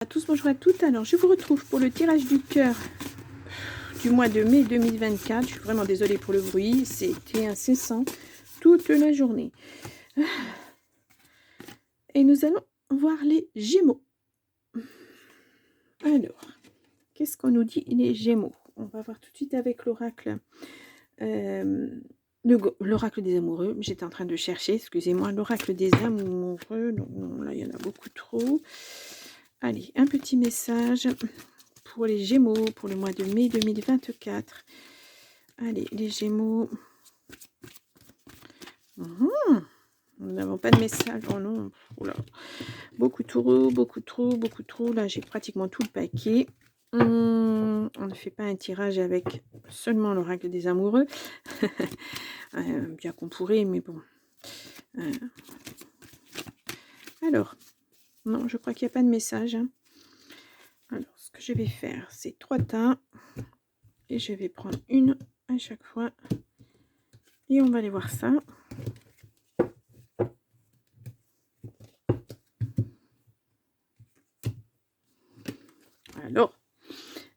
À tous, bonjour à toutes. Alors, je vous retrouve pour le tirage du cœur du mois de mai 2024. Je suis vraiment désolée pour le bruit. C'était incessant toute la journée. Et nous allons voir les Gémeaux. Alors, qu'est-ce qu'on nous dit les Gémeaux? On va voir tout de suite avec l'oracle. L'oracle des amoureux. J'étais en train de chercher, excusez-moi, l'oracle des amoureux. Non, là, il y en a beaucoup trop. Allez, un petit message pour les Gémeaux pour le mois de mai 2024. Allez, les Gémeaux. Nous n'avons pas de message. Oh non. Oula. Beaucoup trop, beaucoup trop, beaucoup trop. Là, j'ai pratiquement tout le paquet. On ne fait pas un tirage avec seulement l'oracle des amoureux. Bien qu'on pourrait, mais bon. Alors, non, je crois qu'il n'y a pas de message. Alors, ce que je vais faire, c'est 3 tas. Et je vais prendre une à chaque fois. Et on va aller voir ça. Alors,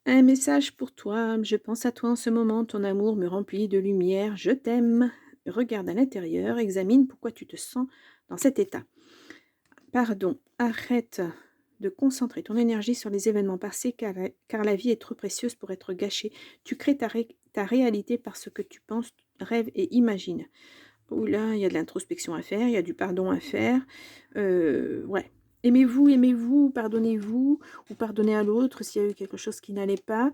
un message pour toi. Je pense à toi en ce moment. Ton amour me remplit de lumière. Je t'aime. Regarde à l'intérieur. Examine pourquoi tu te sens dans cet état. Pardon. Arrête de concentrer ton énergie sur les événements passés car la vie est trop précieuse pour être gâchée. Tu crées ta réalité par ce que tu penses, rêves et imagines. Oula, il y a de l'introspection à faire. Il y a du pardon à faire. Ouais. Aimez-vous, aimez-vous, pardonnez-vous, ou pardonnez à l'autre s'il y a eu quelque chose qui n'allait pas.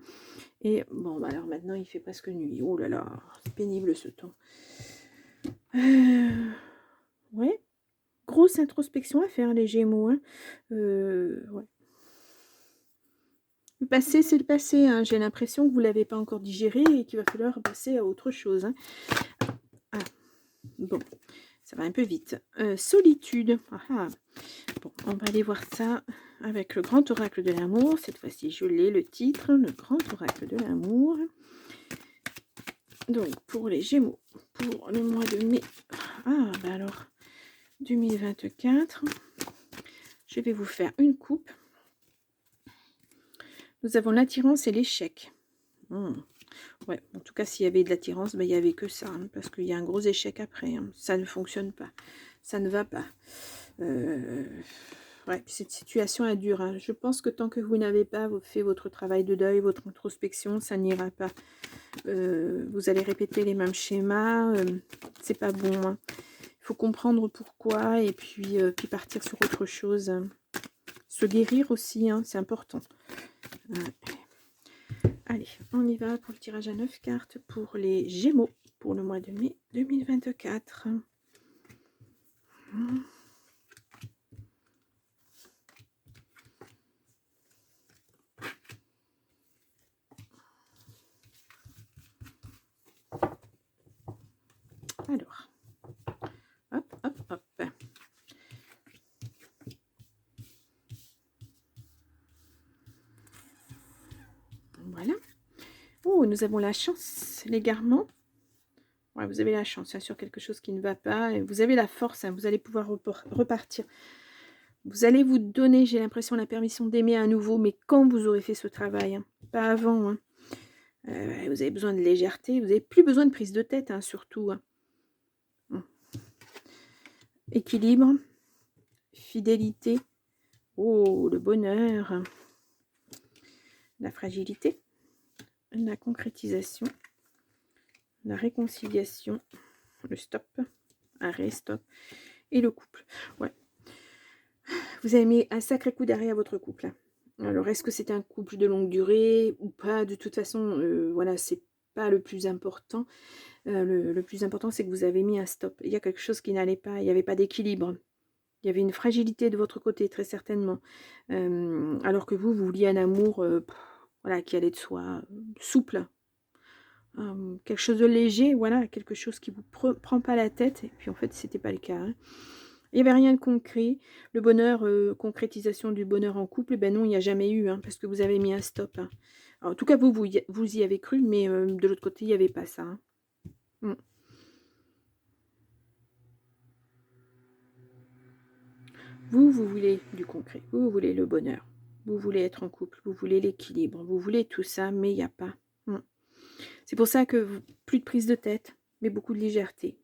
Et bon, bah alors maintenant, il fait presque nuit. Oh là là, c'est pénible ce temps. Ouais, grosse introspection à faire, les Gémeaux. Hein. Ouais. Le passé, c'est le passé. Hein. J'ai l'impression que vous ne l'avez pas encore digéré et qu'il va falloir passer à autre chose. Hein. Ah, bon, ça va un peu vite. Solitude. Ah, ah. Bon, on va aller voir ça avec le grand oracle de l'amour. Cette fois-ci, je l'ai, le titre, le grand oracle de l'amour. Donc, pour les Gémeaux, pour le mois de mai, bah alors, 2024, je vais vous faire une coupe. Nous avons l'attirance et l'échec. Ouais, en tout cas, s'il y avait de l'attirance, il n'y avait que ça, hein, parce qu'il y a un gros échec après. Hein. Ça ne fonctionne pas. Ça ne va pas. Ouais, cette situation est dure. Hein. Je pense que tant que vous n'avez pas fait votre travail de deuil, votre introspection, ça n'ira pas. Vous allez répéter les mêmes schémas. C'est pas bon. Hein. Il faut comprendre pourquoi et puis partir sur autre chose. Hein. Se guérir aussi, hein, c'est important. Allez, on y va pour le tirage à 9 cartes pour les Gémeaux pour le mois de mai 2024. Alors, hop, hop, hop. Voilà. Oh, nous avons la chance, l'égarement. Ouais, vous avez la chance hein, sur quelque chose qui ne va pas. Et vous avez la force, hein, vous allez pouvoir repartir. Vous allez vous donner, j'ai l'impression, la permission d'aimer à nouveau, mais quand vous aurez fait ce travail, hein, pas avant. Hein. Vous avez besoin de légèreté, vous n'avez plus besoin de prise de tête, hein, surtout. Hein. Équilibre, fidélité, oh, le bonheur, la fragilité, la concrétisation, la réconciliation, le stop, arrêt, stop, et le couple. Ouais. Vous avez mis un sacré coup d'arrêt à votre couple. Hein. Alors, est-ce que c'est un couple de longue durée ou pas? De toute façon, voilà, c'est pas le plus important. Le plus important, c'est que vous avez mis un stop. Il y a quelque chose qui n'allait pas, il n'y avait pas d'équilibre. Il y avait une fragilité de votre côté, très certainement. Alors que vous vouliez un amour voilà, qui allait de soi, souple. Quelque chose de léger, voilà, quelque chose qui ne vous prend pas la tête. Et puis en fait, c'était pas le cas. Hein. Il n'y avait rien de concret. Le bonheur, concrétisation du bonheur en couple, ben non, il n'y a jamais eu, hein, parce que vous avez mis un stop. Hein. Alors, en tout cas, vous y avez cru, mais de l'autre côté, il n'y avait pas ça. Hein. Vous voulez du concret, vous voulez le bonheur. Vous voulez être en couple, vous voulez l'équilibre, vous voulez tout ça, mais il n'y a pas. C'est pour ça que plus de prise de tête, mais beaucoup de légèreté.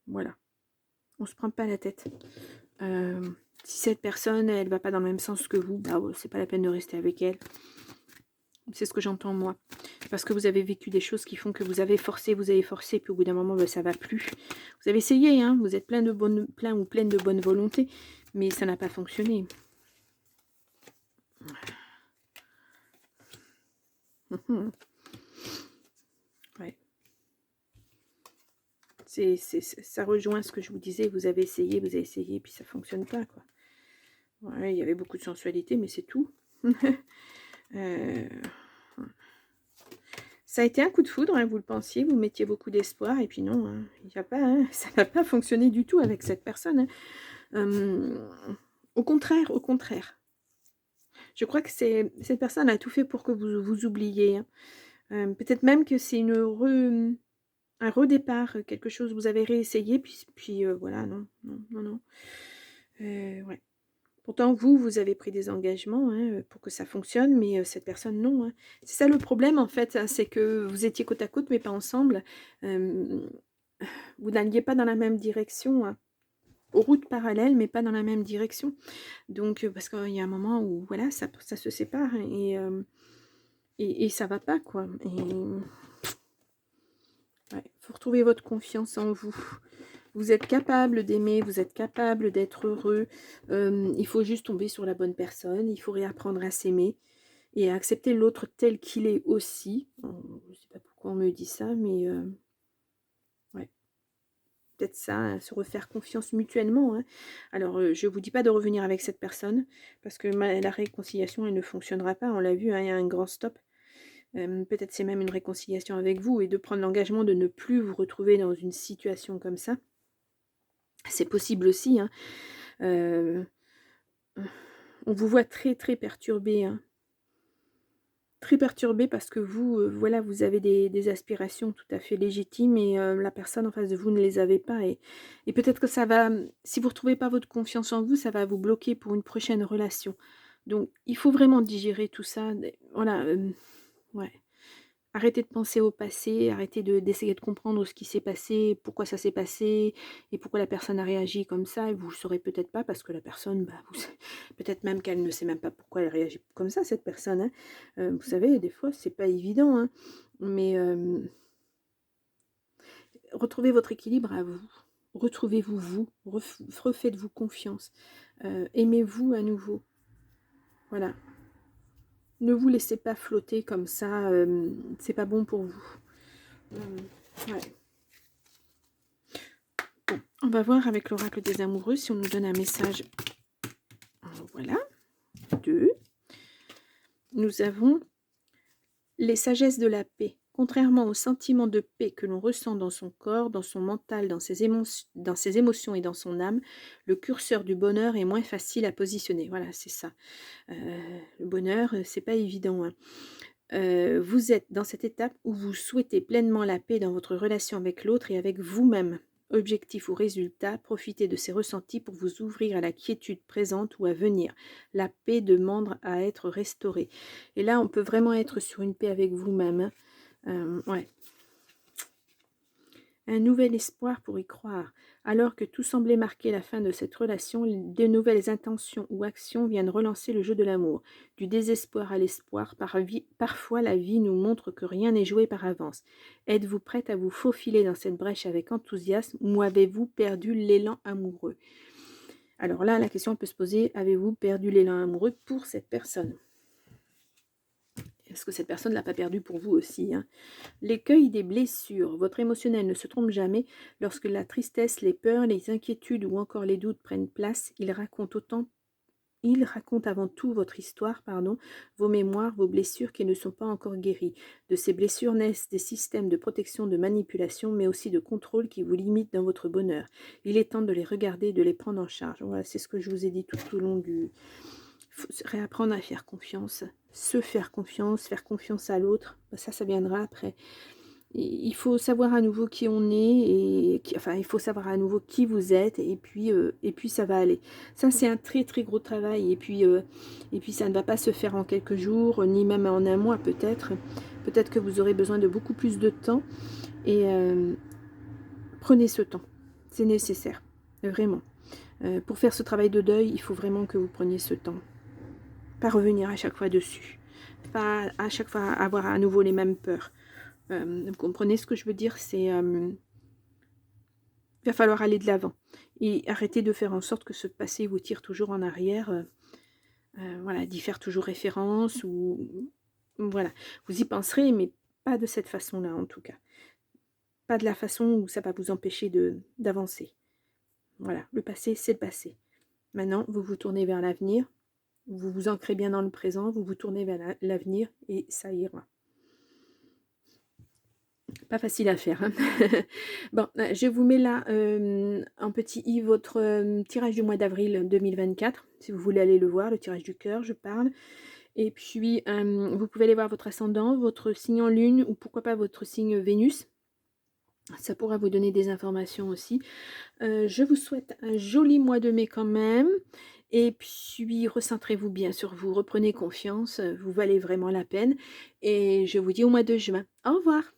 Voilà. On ne se prend pas la tête. Si cette personne, elle va pas dans le même sens que vous, bah, c'est pas la peine de rester avec elle. C'est ce que j'entends moi. Parce que vous avez vécu des choses qui font que vous avez forcé, puis au bout d'un moment, bah, ça va plus. Vous avez essayé, hein, vous êtes plein ou pleine de bonne volonté, mais ça n'a pas fonctionné. Ouais. Ça rejoint ce que je vous disais, vous avez essayé, puis ça fonctionne pas, quoi. Ouais, il y avait beaucoup de sensualité, mais c'est tout. Ça a été un coup de foudre, hein, vous le pensiez, vous mettiez beaucoup d'espoir, et puis non, hein, il y a pas, hein, ça n'a pas fonctionné du tout avec cette personne. Hein. Au contraire, au contraire. Je crois que cette personne a tout fait pour que vous vous oubliez. Hein. Peut-être même que c'est un redépart, quelque chose, vous avez réessayé, puis voilà, non, non, non, non. Ouais. Pourtant, vous avez pris des engagements, hein, pour que ça fonctionne, mais cette personne, non. Hein. C'est ça le problème, en fait, hein, c'est que vous étiez côte à côte, mais pas ensemble. Vous n'alliez pas dans la même direction, hein. Aux routes parallèles, mais pas dans la même direction. Donc, parce qu'il y a un moment où, voilà, ça se sépare, hein, et ça va pas, quoi. Ouais, faut retrouver votre confiance en vous. Vous êtes capable d'aimer, vous êtes capable d'être heureux. Il faut juste tomber sur la bonne personne. Il faut réapprendre à s'aimer et à accepter l'autre tel qu'il est aussi. Je ne sais pas pourquoi on me dit ça, mais ouais, peut-être ça, hein, se refaire confiance mutuellement. Hein. Alors, je ne vous dis pas de revenir avec cette personne, parce que la réconciliation, elle ne fonctionnera pas. On l'a vu, hein, il y a un grand stop. Peut-être c'est même une réconciliation avec vous et de prendre l'engagement de ne plus vous retrouver dans une situation comme ça. C'est possible aussi. Hein. On vous voit très très perturbé. Hein. Très perturbé parce que vous, voilà, vous avez des aspirations tout à fait légitimes et la personne en face de vous ne les avait pas. Et peut-être que ça va, si vous ne retrouvez pas votre confiance en vous, ça va vous bloquer pour une prochaine relation. Donc il faut vraiment digérer tout ça. Voilà, ouais. Arrêtez de penser au passé, arrêtez d'essayer de comprendre ce qui s'est passé, pourquoi ça s'est passé et pourquoi la personne a réagi comme ça. Et vous ne le saurez peut-être pas parce que la personne, bah, peut-être même qu'elle ne sait même pas pourquoi elle réagit comme ça, cette personne. Hein. Vous savez, des fois, c'est pas évident. Hein. Mais retrouvez votre équilibre à vous. Retrouvez-vous vous. Refaites-vous confiance. Aimez-vous à nouveau. Voilà. Ne vous laissez pas flotter comme ça, c'est pas bon pour vous. Ouais. Bon, on va voir avec l'oracle des amoureux si on nous donne un message. Voilà. 2. Nous avons les sagesses de la paix. Contrairement au sentiment de paix que l'on ressent dans son corps, dans son mental, dans ses émotions et dans son âme, le curseur du bonheur est moins facile à positionner. Voilà, c'est ça. Le bonheur, c'est pas évident. Hein. Vous êtes dans cette étape où vous souhaitez pleinement la paix dans votre relation avec l'autre et avec vous-même. Objectif ou résultat, profitez de ces ressentis pour vous ouvrir à la quiétude présente ou à venir. La paix demande à être restaurée. Et là, on peut vraiment être sur une paix avec vous-même. Ouais. Un nouvel espoir pour y croire. Alors que tout semblait marquer la fin de cette relation, de nouvelles intentions ou actions viennent relancer le jeu de l'amour. Du désespoir à l'espoir, parfois la vie nous montre que rien n'est joué par avance. Êtes-vous prête à vous faufiler dans cette brèche avec enthousiasme ou avez-vous perdu l'élan amoureux? Alors là, la question peut se poser, avez-vous perdu l'élan amoureux pour cette personne? Est-ce que cette personne ne l'a pas perdu pour vous aussi? Hein? L'écueil des blessures. Votre émotionnel ne se trompe jamais. Lorsque la tristesse, les peurs, les inquiétudes ou encore les doutes prennent place, il raconte avant tout votre histoire, vos mémoires, vos blessures qui ne sont pas encore guéries. De ces blessures naissent des systèmes de protection, de manipulation, mais aussi de contrôle qui vous limitent dans votre bonheur. Il est temps de les regarder, de les prendre en charge. Voilà, c'est ce que je vous ai dit tout au long du... Il faut réapprendre à faire confiance, se faire confiance à l'autre. Ça viendra après. il faut savoir à nouveau qui on est, enfin, il faut savoir à nouveau qui vous êtes, et puis ça va aller. Ça, c'est un très très gros travail, et puis ça ne va pas se faire en quelques jours, ni même en un mois peut-être. Peut-être que vous aurez besoin de beaucoup plus de temps, et prenez ce temps, c'est nécessaire, vraiment. Pour faire ce travail de deuil, il faut vraiment que vous preniez ce temps. Pas revenir à chaque fois dessus, pas à chaque fois avoir à nouveau les mêmes peurs. Vous comprenez ce que je veux dire? C'est, il va falloir aller de l'avant et arrêter de faire en sorte que ce passé vous tire toujours en arrière, voilà, d'y faire toujours référence, ou voilà. Vous y penserez, mais pas de cette façon-là, en tout cas. Pas de la façon où ça va vous empêcher d'avancer. Voilà, le passé, c'est le passé. Maintenant, vous vous tournez vers l'avenir, vous vous ancrez bien dans le présent, vous vous tournez vers l'avenir et ça ira. Pas facile à faire, hein. Bon, je vous mets là, en petit i votre, tirage du mois d'avril 2024, si vous voulez aller le voir, le tirage du cœur, je parle. Et puis, vous pouvez aller voir votre ascendant, votre signe en lune, ou pourquoi pas votre signe Vénus. Ça pourra vous donner des informations aussi. Je vous souhaite un joli mois de mai quand même, et puis recentrez-vous bien sur vous, reprenez confiance, vous valez vraiment la peine, et je vous dis au mois de juin. Au revoir.